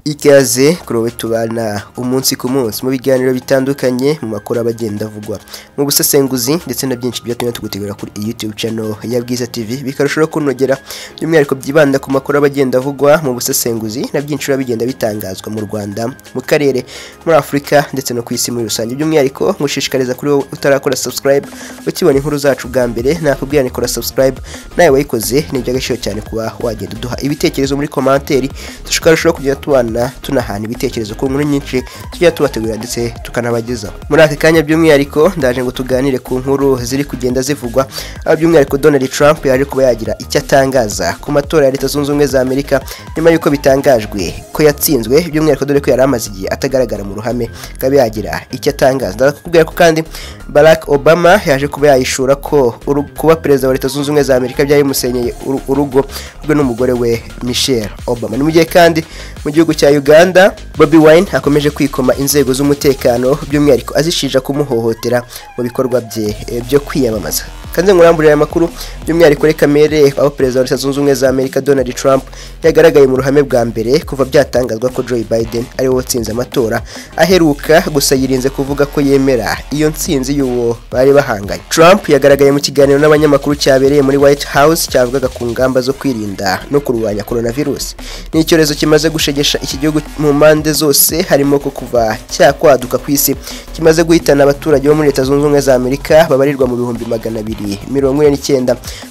Ikaze kurowe tubana umunsi ku munsi mu biganiro bitandukanye mu makuru abagenda avugwa mu busesenguzi ndetse na byinshi byatumye tugutegura kuri YouTube channel ya Bwiza TV bikarushaho kunogera by'umwihariko byibanda ku makuru abagenda avugwa mu busesenguzi na byinshi bigenda bitangazwa mu Rwanda mu karere muri Afrika ndetse no ku isi muri rusange by'umwihariko ngushishikariza kuri wowe utarakora subscribe ukibona inkuru zacu bwa mbere nakubwira ni kora subscribe nawe wayikoze ni by'agaciro cyane kuba wagenda duha ibitekerezo muri commentaire tushobora kujya tubana tunahana ibitekerezo ku nkuru nyinshi tujya tubategura ndetse tukanabagezaho muri aka kanya by'umwihariko ndaje ngo tuganire ku nkuru ziri kugenda zivugwa aho by'umwihariko Donald Trump yaje kuba yagira icyo atangaza ku matora ya Leta Zunze Ubumwe za Amerika nyuma yuko bitangajwe ko yatsinzwe by'umwihariko dore ko yari amaze igihe atagaragara mu ruhame kabe yagira icyo atangaza ndakubwira ko kandi Barack Obama yaje kuba yayishura ko kuba perezida wa Leta Zunze Ubumwe za Amerika byari musenyeye urugo rwe n'umugore we Michelle Obama ni mu gihe kandi mu gihugu cya Uganda Bobi Wine akomeje kwikoma inzego z'umutekano by'umwihariko azishija kumuhohotera mu bikorwa bye byo kwiyamamaza kanze nguramburira amakuru by'umwihariko reka mere aho perezida wa Leta Zunze Ubumwe za Amerika Donald Trump yagaragaye mu ruhame bwa mbere kuva byatangazwa ko Joe Biden ari we watsinze amatora aheruka gusa yirinze kuvuga ko yemera iyo ntsinzi y'uwo bari bahanganye. Trump yagaragaye mu kiganiro n'abanyamakuru cyabereye muri White House cyavugaga ku ngamba zo kwirinda no kurwanya coronavirus. Ni icyorezo kimaze gushegesha iki gihugu mu mpande zose harimo ko kuva cyakwaduka ku isi kimaze guhitana abaturage bo muri Leta Zunze Ubumwe za Amerika babarirwa mu bihumbi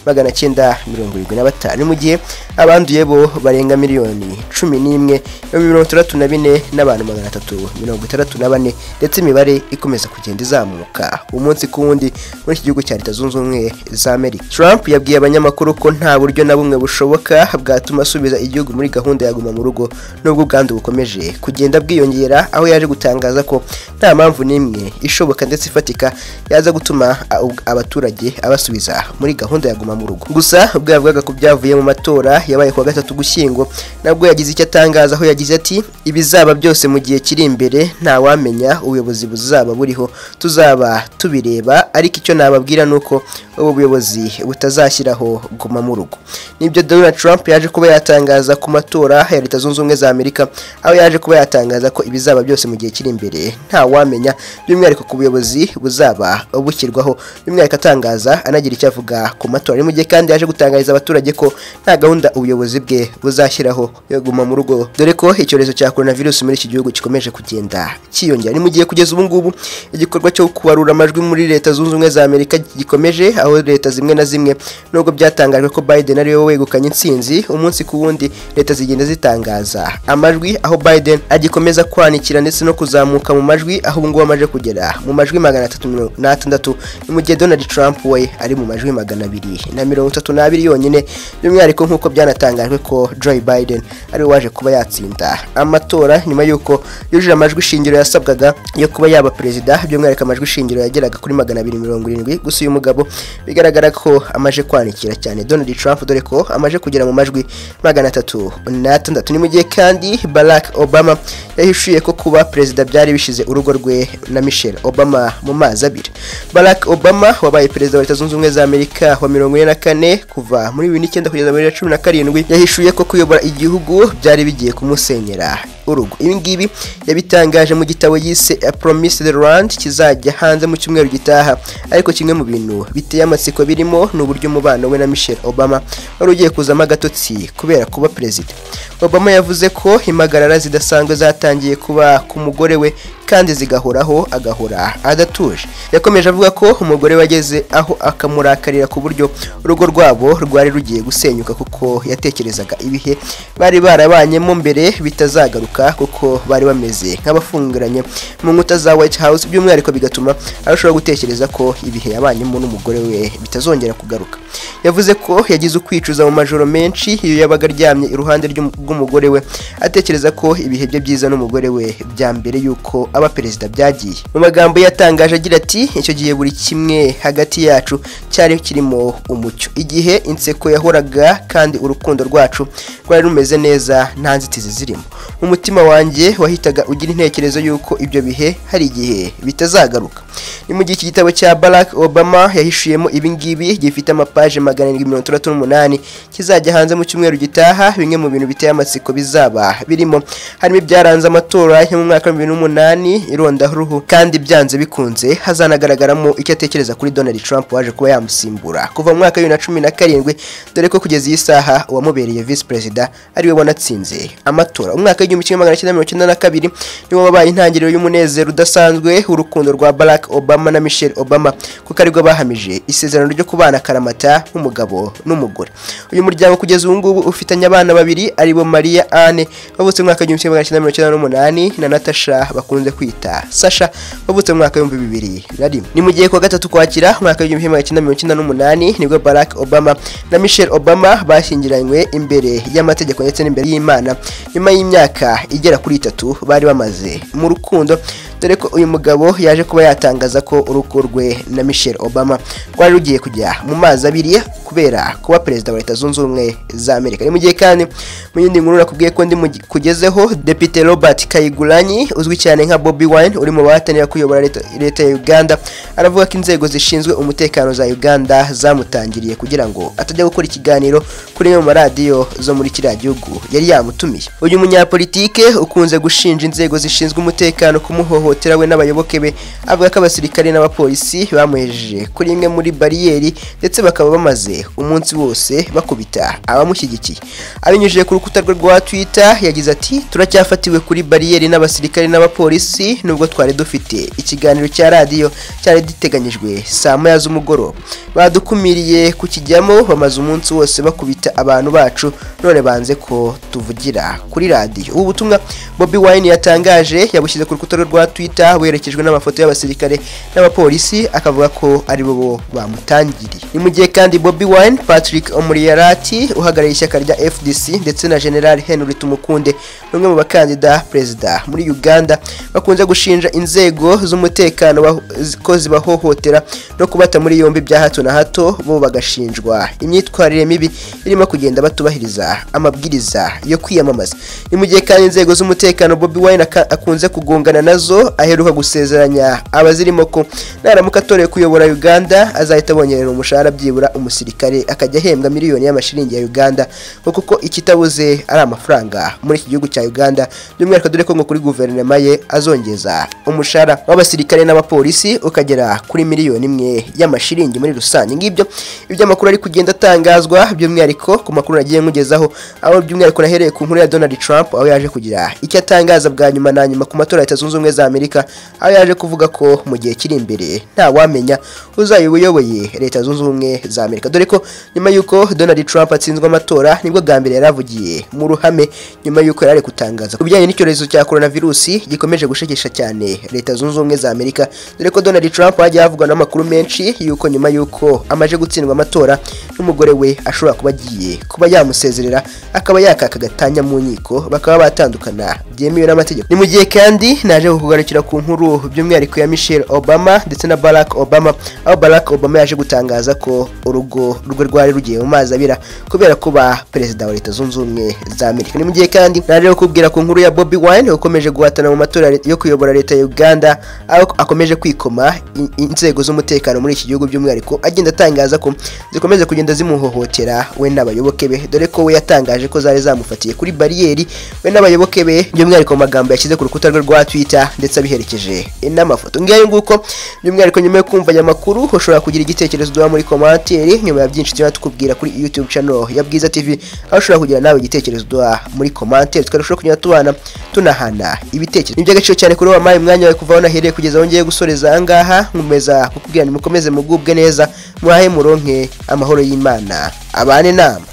249,75 mu gihe abanduye bo barenga miliyoni 11,34 n'abantu 364 ndetse imibare ikomeza kugenda izamuka umunsi ku wundi muri iki gihugu cya Leta Zunze Ubumwe za Amerika. Trump yabwiye abanyamakuru ko nta buryo na bumwe bushoboka bwatuma asubiza igihugu muri gahunda ya guma mu rugo nubwo ubwandu bukomeje kugenda bwiyongera aho yaje gutangaza ko nta mpamvu n'imwe ishoboka ndetse ifatika yaza gutuma abaturage abasubiza muri gahunda ya guma mu rugo. Gusa bwavugaga ko byavuye mu matora yabaye kwa gatatu Gushyingo nabwo yagize icyo atangaza aho yagize ati ibizaba byose mu gihe kiri imbere nta wamenya ubuyobozi buzaba buriho tuzaba tubireba ariko icyo nababwira nuko ubu buyobozi butazashyiraho guma mu rugo. Nibyo Donald Trump yaje kuba yatangaza ku matora ya Leta Zunze Ubumwe za Amerika aho yaje kuba yatangaza ko ibizaba byose mu gihe kiri imbere nta wamenya by'umwihariko ku buyobozi buzaba bushyirwaho by'umwihariko atangaza anagira icyo avuga ku matora. Ni mu gihe kandi yaje gutangariza abaturage ko nta gahunda ubuyobozi bwe buzashyiraho yo guma mu rugo dore ko icyorezo cya coronavirus muri iki gihugu gikomeje kugenda cyiyongera. Ni mu gihe kugeza ubu ngubu igikorwa cyo kubarura amajwi muri Leta Zunze Ubumwe za Amerika gikomeje aho leta zimwe na zimwe nubwo byatangajwe ko Biden ari we wegukanye intsinzi umunsi ku wundi leta zigenda zitangaza amajwi aho Biden agikomeza kwanikira ndetse no kuzamuka mu majwi aho ngo amaje kugera mu majwi 360 ni mu gihe Donald Trump we ari mu majwi 232 yonyine by'umwihariko nk'uko byanatangajwe ko Joe Biden ari waje kuba yatsinda amatora nyuma yuko yujuje amajwi shingiro yasabwaga yo kuba yaba perezida by'umwihariko amajwi shingiro yageraga kuri 270 gusa uyu mugabo bigaragara ko amaje kwanikira cyane Donald Trump dore ko amaje kugera mu majwi 306. Ni mu gihe kandi Barack Obama yahishuye ko kuba perezida byari bishize urugo rwe na Michelle Obama mu mazi abiri. Barack Obama wabaye perezida wa Leta Zunze Ubumwe za Amerika wa 44 kuva muri 2009 kugeza muri 2017 yahishuye ko kuyobora igihugu byari bigiye kumusenyera urugo. Ibi ngibi yabitangaje mu gitabo yise A Promised Land kizajya hanze mu cyumweru gitaha ariko kimwe mu bintu biteye amatsiko birimo n'uburyo umubano we na Michelle Obama wari ugiye kuzamo agatotsi kubera kuba perezida. Obama yavuze ko impagarara zidasanzwe zatangiye kuba ku mugore we kandi zigahoraho agahora adatuje. Yakomeje avuga ko umugore wageze aho akamurakarira ku buryo urugo rwabo rwari rugiye gusenyuka kuko yatekerezaga ibihe bari barabanyemo mbere bitazagaruka kuko bari bameze nk'abafungiranye mu nkuta za White House by'umwihariko bigatuma arushaho gutekereza ko ibihe yabanyemo n'umugore we bitazongera kugaruka. yavuze ko yagize ukwicuza mu majoro menshi iyo yabaga aryamye iruhande rw'umugore we atekereza ko ibihe bye byiza n'umugore we bya mbere yuko aba perezida byagiye. Mu magambo yatangaje agira ati icyo gihe buri kimwe hagati yacu cyari kirimo umucyo, igihe inseko yahoraga kandi urukundo rwacu rwari rumeze neza nta nzitizi zirimo. Umutima wanjye wahitaga ugira intekerezo yuko ibyo bihe hari igihe bitazagaruka. Ni mu gihe iki gitabo cya Barack Obama yahishuyemo ibingibi gifite amapaje 738 kizajya hanze mu cyumweru gitaha. Bimwe mu bintu biteye amatsiko bizaba birimo harimo ibyaranze amatora yo mu mwaka wa 2008, irondaruhu, kandi byanze bikunze hazanagaragaramo icyo atekereza kuri Donald Trump waje kuba yamusimbura kuva mu mwaka wa 2017, dore ko kugeza iyi saha uwamubereye vice president ari we wanatsinze amatora. Umwaka wa 1992 niwo wabaye intangiriro y'umunezero udasanzwe urukundo rwa Barack Obama na Michelle Obama, kuko aribwo bahamije isezerano ryo kubana karamata nk'umugabo n'umugore. Uyu muryango kugeza ubu ngubu ufitanye abana babiri aribo Maria Anne bavutse mu mwaka wa 1998 na Natasha bakunze kwita Sasha bavutse mu mwaka wa 2001. Ni mu gihe kwa gatatu kwakira mwaka wa 1998 nibwo Barack Obama na Michelle Obama bashyingiranywe imbere y'amategeko ndetse n'imbere y'Imana nyuma y'imyaka igera kuri 3 bari bamaze mu rukundo, dore ko uyu mugabo yaje kuba yatangaza ko urugo rwe na Michelle Obama rwari rugiye kujya mu mazi abiri kubera kuba perezida wa Leta Zunze Ubumwe za Amerika. Ni mu gihe kandi mu yindi nkuru nakubwiye ko ndi kugezeho Depite Robert Kyagulanyi uzwi cyane nka Bobi Wine uri mu bahatanira kuyobora leta ya Uganda, aravuga ko inzego zishinzwe umutekano za Uganda zamutangiriye kugira ngo atajya gukora ikiganiro kuri mu maradiyo zo muri kiriya gihugu yari yamutumiye. Uyu munyapolitike ukunze gushinja inzego zishinzwe umutekano kumuhohotera we n'abayoboke be, avuga ko abasirikare n'abapolisi bamuhejeje kuri imwe muri bariyeri ndetse bakaba bamaze umunsi wose bakubita abamushyigikiye. Abinyujije ku rukuta rwe rwa Twitter yagize ati turacyafatiwe kuri bariyeri n'abasirikare n'abapolisi nubwo twari dufite ikiganiro cya radiyo cyari giteganyijwe saa 9 z'umugoroba. Badukumiriye kukijyamo bamaze umunsi wose bakubita abantu bacu none banze ko tuvugira kuri radiyo. Ubu butumwa Bobi Wine yatangaje yabushyize ku rukuta rwa Twitter werekejwe n'amafoto y'abasirikare n'abapolisi, akavuga ko ari bo bamutangiriye. Ni mu gihe kandi Bobi Wine, Patrick Omuriarati uhagarariye ishyaka rya FDC ndetse na General Henry Tumukunde umwe mu bakandida perezida muri Uganda bakunze gushinja inzego z'umutekano ko zibahohotera no kubata muri yombi bya hato na hato, bo bagashinjwa imyitwarire mibi irimo kugenda batubahiriza amabwiriza yo kwiyamamaza. Ni mu gihe kandi inzego z'umutekano Bobi Wine akunze kugongana nazo aheruka gusezeranya abazirimo ko naramuka atoreye kuyobora Uganda azahita abongerera umushahara byibura umusirikare akajya ahembwa miliyoni y'amashiringi ya Uganda, kuko ikitabuze ari amafaranga muri iki gihugu cya Uganda, by'umwihariko dore ko ngo kuri guverinoma ye azongeza umushahara w'abasirikare n'abapolisi ukagera kuri miliyoni 1 y'amashiringi muri rusange. Ngibyo ibyo amakuru ari kugenda atangazwa, by'umwihariko ku makuru nagiye nkugezaho, aho by'umwihariko nahereye ku nkuru ya Donald Trump aho yaje kugira icyo atangaza bwa nyuma na nyuma ku matora ya Leta Zunze Ubumwe za Amerika, aho yaje kuvuga ko mu gihe kiri imbere nta wamenya uzayoboye Leta Zunze Ubumwe za Amerika, dore ko nyuma yuko Donald Trump atsinzwe amatora nibwo bwa mbere yaravugiye mu ruhame nyuma yuko yari gutangaza ku bijyanye n'icyorezo cya coronavirus gikomeje gushekesha cyane Leta Zunze Ubumwe za Amerika, dore ko Donald Trump yagiye avugwa n'amakuru menshi yuko nyuma yuko amaje gutsindwa amatora n'umugore we ashobora kuba agiye kuba yamusezerera akaba yakaka gatanya mu nkiko bakaba batandukana byemewe n'amategeko. Ni mu gihe kandi naje kugarukira ku nkuru by'umwihariko ya Michelle Obama ndetse na Barack Obama, aho Barack Obama yaje gutangaza ko urugo rwe rwari rugiye mu mazi abira kubera kuba perezida wa Leta Zunze Ubumwe za Amerika. Ni mu gihe kandi naje kubwira ku nkuru ya Bobi Wine ukomeje guhatana mu matora yo kuyobora leta ya Uganda, aho akomeje kwikoma inzego z'umutekano muri iki gihugu, by'umwihariko agenda atangaza ko zikomeze kugenda zimuhohotera we n'abayoboke be, dore ko we yatangaje ko zari zamufatiye kuri bariyeri we n'abayoboke be, by'umwihariko magambo yashyize ku rukuta rwe rwa Twitter ndetse abiherekeje n'amafoto. Ngiye nguko by'umwihariko nyuma yo kumva aya makuru ushobora kugira igitekerezo duha muri commentaire, nyuma ya byinshi cyane tukubwira kuri YouTube channel ya Bwiza TV, aho ushobora kugira nawe igitekerezo duha muri commentaire tukarushaho kugenda tubana tunahana ibitekerezo. Ni by'agaciro cyane kuri wamaye umwanya wawe kuva aho nahereye kugeza aho ngiye gusoreza ahangaha, nkomeza kukubwira ni mukomeze mugubwe neza, muhahe muronke amahoro y'Imana abane nama.